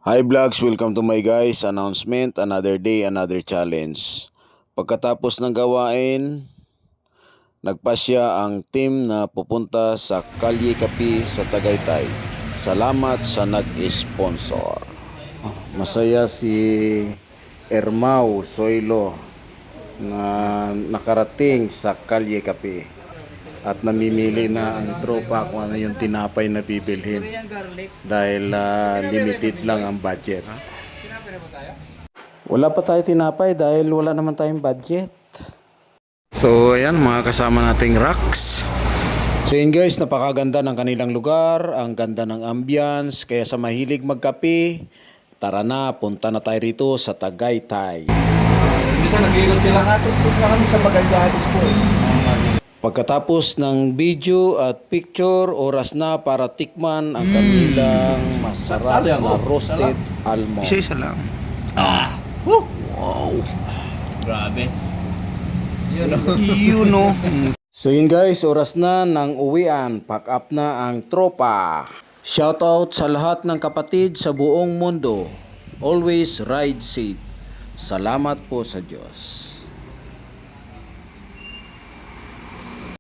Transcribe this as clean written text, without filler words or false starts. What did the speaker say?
Hi vlogs, welcome to my guys announcement, another day, another challenge. Pagkatapos ng gawain, nagpasya ang team na pupunta sa Kalye Kapi sa Tagaytay. Salamat sa nag-sponsor. Masaya si Ermau Soilo na nakarating sa Kalye Kapi at namimili na ang tropa kung ano yung tinapay na bibilhin dahil limited lang ang budget. Wala pa tayo tinapay dahil wala naman tayong budget. So ayan, mga kasama nating rocks. So yun guys, napakaganda ng kanilang lugar, ang ganda ng ambience, kaya sa mahilig magkape, tara na, punta na tayo rito sa Tagaytay. Minsan nag-iikot sila. Nakatugtog na kami sa Magallanes po. Pagkatapos ng video at picture, oras na para tikman ang kanilang masarap na roasted almond. Isa lang. Wow! Grabe. You know. So yun guys, oras na ng uwian. Pack up na ang tropa. Shoutout sa lahat ng kapatid sa buong mundo. Always ride safe. Salamat po sa Diyos.